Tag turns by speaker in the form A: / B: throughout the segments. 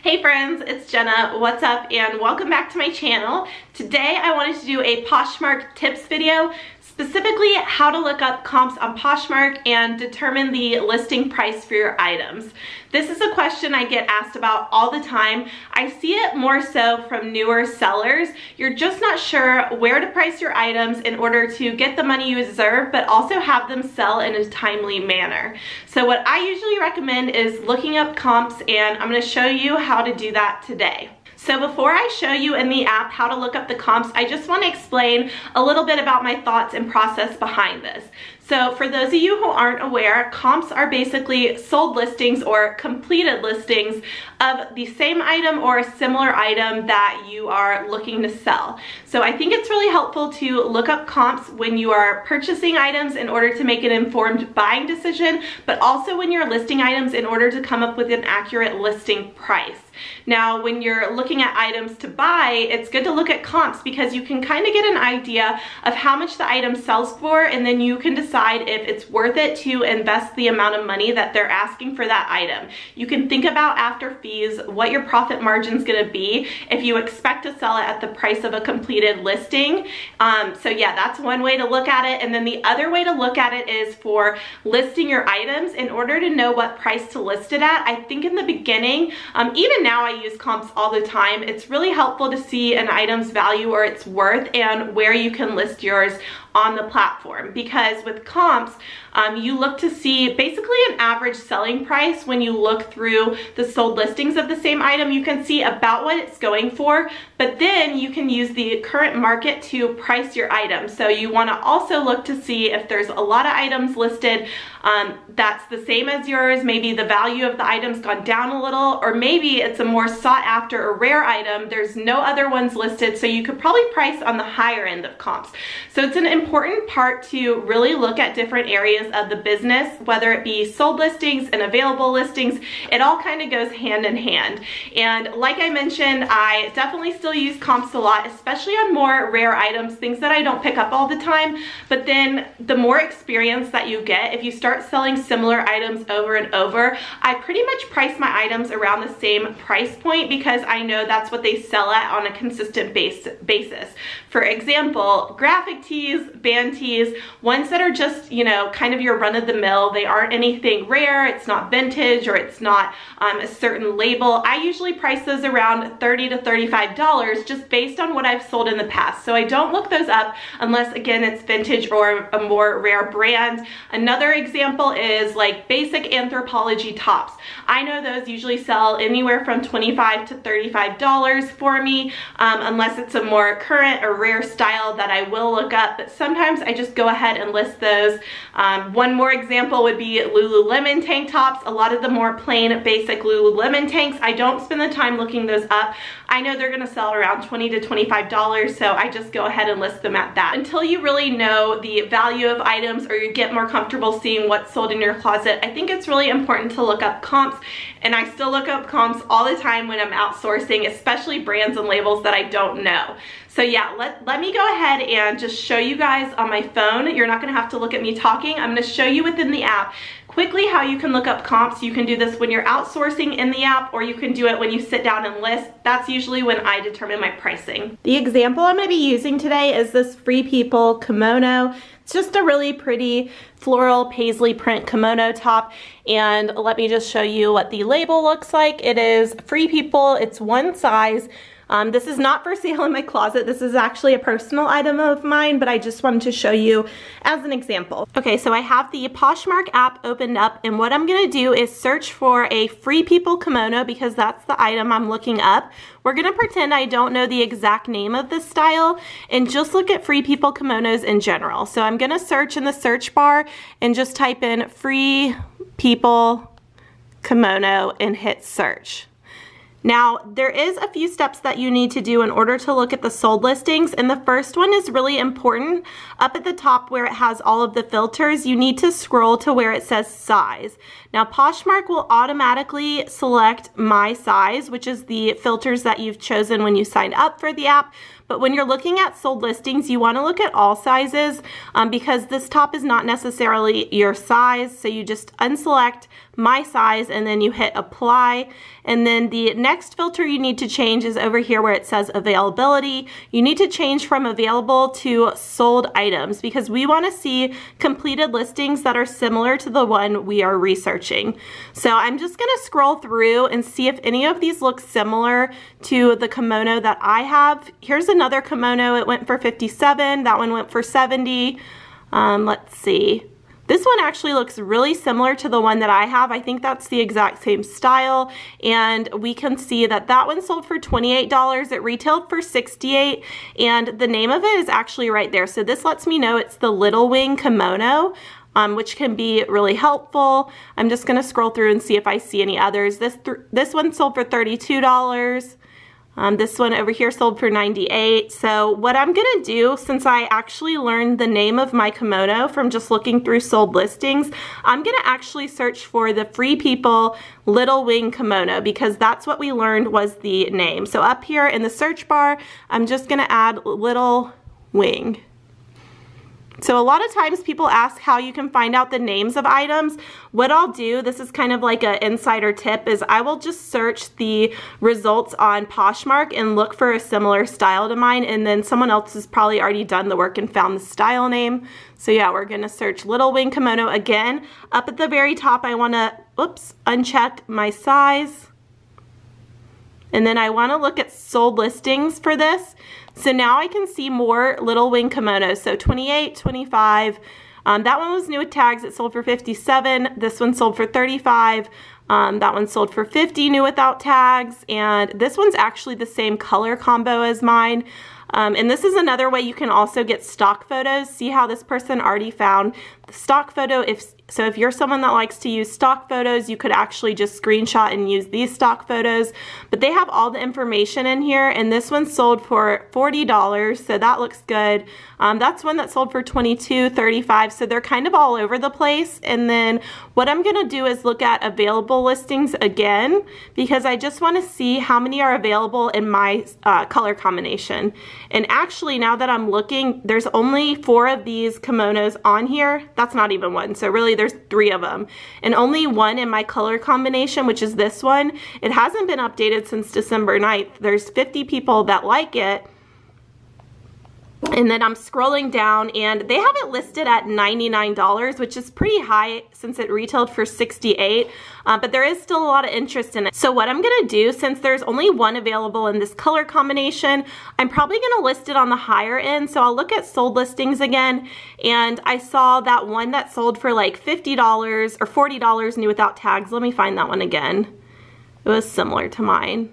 A: Hey friends, it's Jenna. What's up and welcome back to my channel. Today I wanted to do a Poshmark tips video, specifically how to look up comps on Poshmark and determine the listing price for your items. This is a question I get asked about all the time. I see it more so from newer sellers. You're just not sure where to price your items in order to get the money you deserve, but also have them sell in a timely manner. So what I usually recommend is looking up comps, and I'm going to show you how to do that today. So before I show you in the app how to look up the comps, I just want to explain a little bit about my thoughts and process behind this. So for those of you who aren't aware, comps are basically sold listings or completed listings of the same item or a similar item that you are looking to sell. So I think it's really helpful to look up comps when you are purchasing items in order to make an informed buying decision, but also when you're listing items in order to come up with an accurate listing price. Now, when you're looking at items to buy, it's good to look at comps because you can kind of get an idea of how much the item sells for, and then you can decide if it's worth it to invest the amount of money that they're asking for that item. You can think about after fees what your profit margin is going to be if you expect to sell it at the price of a completed listing. So yeah, that's one way to look at it. And then the other way to look at it is for listing your items. In order to know what price to list it at, I think in the beginning, even now I use comps all the time, it's really helpful to see an item's value or its worth and where you can list yours on the platform, because with comps you look to see basically an average selling price. When you look through the sold listings of the same item, you can see about what it's going for, but then you can use the current market to price your item. So you want to also look to see if there's a lot of items listed that's the same as yours. Maybe the value of the item's gone down a little, or maybe it's a more sought after or rare item. There's no other ones listed, so you could probably price on the higher end of comps. So it's an important part to really look at different areas of the business, whether it be sold listings and available listings. It all kind of goes hand in hand. And like I mentioned, I definitely still use comps a lot, especially on more rare items, things that I don't pick up all the time. But then the more experience that you get, if you start selling similar items over and over, I pretty much price my items around the same price point because I know that's what they sell at on a consistent basis. For example, graphic tees, band tees, ones that are just, you know, kind of your run-of-the-mill, they aren't anything rare, it's not vintage, or it's not a certain label. I usually price those around $30 to $35 just based on what I've sold in the past. So I don't look those up unless, again, it's vintage or a more rare brand. Another example is like basic Anthropologie tops. I know those usually sell anywhere from $25 to $35 for me, unless it's a more current or rare style that I will look up, but sometimes I just go ahead and list those. One more example would be Lululemon tank tops. A lot of the more plain basic Lululemon tanks, I don't spend the time looking those up. I know they're going to sell around $20 to $25, so I just go ahead and list them at that. Until you really know the value of items or you get more comfortable seeing what's sold in your closet, I think it's really important to look up comps. And I still look up comps all the time when I'm outsourcing, especially brands and labels that I don't know. So yeah, let me go ahead and just show you guys on my phone. You're not gonna have to look at me talking. I'm gonna show you within the app quickly how you can look up comps. You can do this when you're outsourcing in the app, or you can do it when you sit down and list. That's usually when I determine my pricing. The example I'm gonna be using today is this Free People kimono. It's just a really pretty floral paisley print kimono top, and let me just show you what the label looks like. It is Free People, it's one size. This is not for sale in my closet. This is actually a personal item of mine, but I just wanted to show you as an example. Okay, so I have the Poshmark app opened up, and what I'm gonna do is search for a Free People kimono because that's the item I'm looking up. We're gonna pretend I don't know the exact name of this style and just look at Free People kimonos in general. So I'm gonna search in the search bar and just type in Free People kimono and hit search. Now, there is a few steps that you need to do in order to look at the sold listings, and the first one is really important. Up at the top where it has all of the filters, you need to scroll to where it says size. Now, Poshmark will automatically select my size, which is the filters that you've chosen when you signed up for the app, But when you're looking at sold listings, you want to look at all sizes because this top is not necessarily your size. So you just unselect my size and then you hit apply. And then the next filter you need to change is over here where it says availability. You need to change from available to sold items because we want to see completed listings that are similar to the one we are researching. So I'm just going to scroll through and see if any of these look similar to the kimono that I have. Here's another kimono. It went for $57. That one went for $70. Let's see. This one actually looks really similar to the one that I have. I think that's the exact same style, and we can see that that one sold for $28. It retailed for $68, and the name of it is actually right there. So this lets me know it's the Little Wing kimono, which can be really helpful. I'm just gonna scroll through and see if I see any others. This one sold for $32. This one over here sold for $98. So what I'm gonna do, since I actually learned the name of my kimono from just looking through sold listings, I'm gonna actually search for the Free People Little Wing kimono because that's what we learned was the name. So up here in the search bar, I'm just gonna add Little Wing. So a lot of times people ask how you can find out the names of items. What I'll do, this is kind of like an insider tip, is I will just search the results on Poshmark and look for a similar style to mine, and then someone else has probably already done the work and found the style name. So yeah, we're gonna search Little Wing kimono again. Up at the very top, I wanna, uncheck my size. And then I wanna look at sold listings for this. So now I can see more Little Wing kimonos. So 28, 25. That one was new with tags. It sold for 57. This one sold for 35. That one sold for 50 new without tags. And this one's actually the same color combo as mine. And this is another way you can also get stock photos. See how this person already found the stock photo. If you're someone that likes to use stock photos, you could actually just screenshot and use these stock photos. But they have all the information in here, and this one sold for $40, so that looks good. That's one that sold for $22, $35, so they're kind of all over the place. And then what I'm gonna do is look at available listings again, because I just wanna see how many are available in my color combination. And actually, now that I'm looking, there's only 4 of these kimonos on here. That's not even one, so really there's 3 of them. And only one in my color combination, which is this one. It hasn't been updated since December 9th. There's 50 people that like it. And then I'm scrolling down and they have it listed at $99, which is pretty high since it retailed for $68, but there is still a lot of interest in it. So what I'm gonna do, since there's only one available in this color combination, I'm probably gonna list it on the higher end. So I'll look at sold listings again, and I saw that one that sold for like $50 or $40 new without tags. Let me find that one again. It was similar to mine.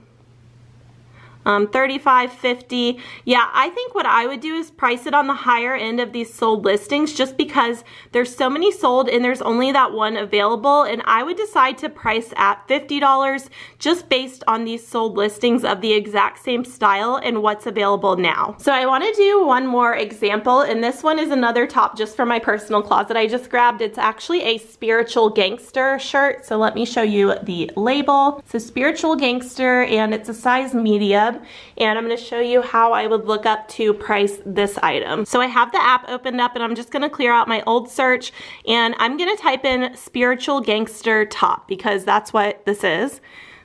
A: 35, 50. Yeah, I think what I would do is price it on the higher end of these sold listings just because there's so many sold and there's only that one available, and I would decide to price at $50 just based on these sold listings of the exact same style and what's available now. So I want to do one more example, and this one is another top just for my personal closet I just grabbed. It's actually a Spiritual Gangster shirt, so let me show you the label. It's a Spiritual Gangster and it's a size medium. And I'm going to show you how I would look up to price this item. So I have the app opened up and I'm just going to clear out my old search, and I'm going to type in Spiritual Gangster top because that's what this is.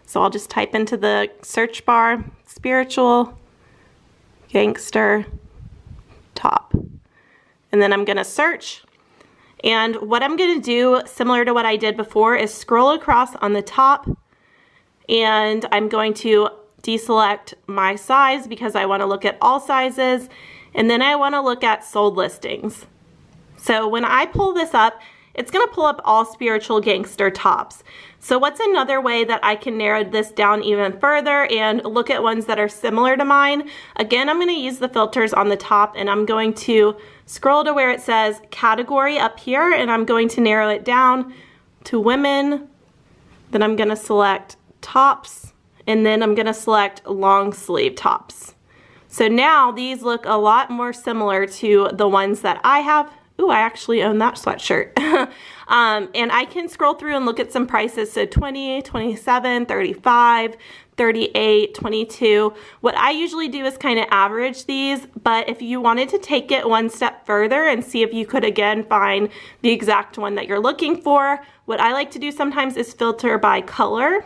A: So I'll just type into the search bar Spiritual Gangster top, and then I'm going to search. And what I'm going to do, similar to what I did before, is scroll across on the top, and I'm going to deselect my size because I want to look at all sizes, and then I want to look at sold listings. So when I pull this up, it's going to pull up all Spiritual Gangster tops. So what's another way that I can narrow this down even further and look at ones that are similar to mine? Again, I'm going to use the filters on the top, and I'm going to scroll to where it says category up here, and I'm going to narrow it down to women. Then I'm going to select tops, and then I'm gonna select long sleeve tops. So now these look a lot more similar to the ones that I have. Ooh, I actually own that sweatshirt. And I can scroll through and look at some prices. So 20, 27, 35, 38, 22. What I usually do is kind of average these, but if you wanted to take it one step further and see if you could again find the exact one that you're looking for, what I like to do sometimes is filter by color.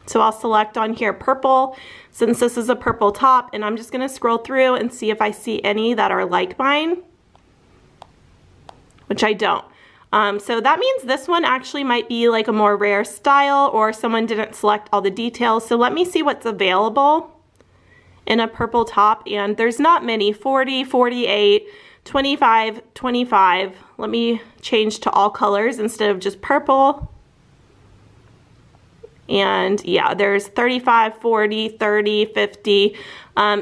A: So I'll select on here purple, since this is a purple top, and I'm just gonna scroll through and see if I see any that are like mine, which I don't. So that means this one actually might be like a more rare style, or someone didn't select all the details. So let me see what's available in a purple top, and there's not many. 40, 48, 25, 25. Let me change to all colors instead of just purple. And yeah, there's 35, 40, 30, 50.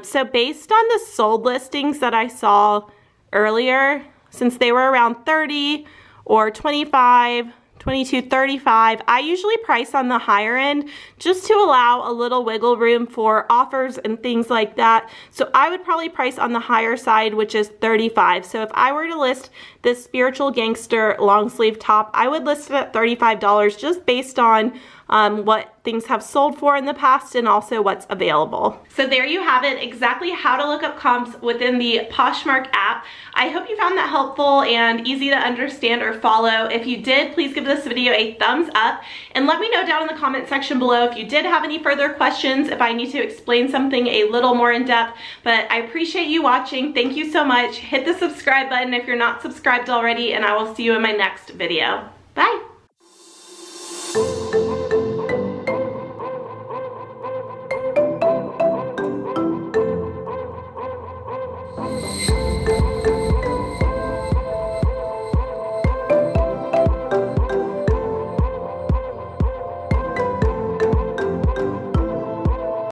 A: So based on the sold listings that I saw earlier, since they were around 30 or 25, 22, 35, I usually price on the higher end just to allow a little wiggle room for offers and things like that. So I would probably price on the higher side, which is 35. So if I were to list this Spiritual Gangster long sleeve top, I would list it at $35 just based on what things have sold for in the past and also what's available. So there you have it, exactly how to look up comps within the Poshmark app. I hope you found that helpful and easy to understand or follow. If you did, please give this video a thumbs up and let me know down in the comment section below if you did have any further questions, if I need to explain something a little more in depth. But I appreciate you watching. Thank you so much. Hit the subscribe button if you're not subscribed already, and I will see you in my next video. Bye.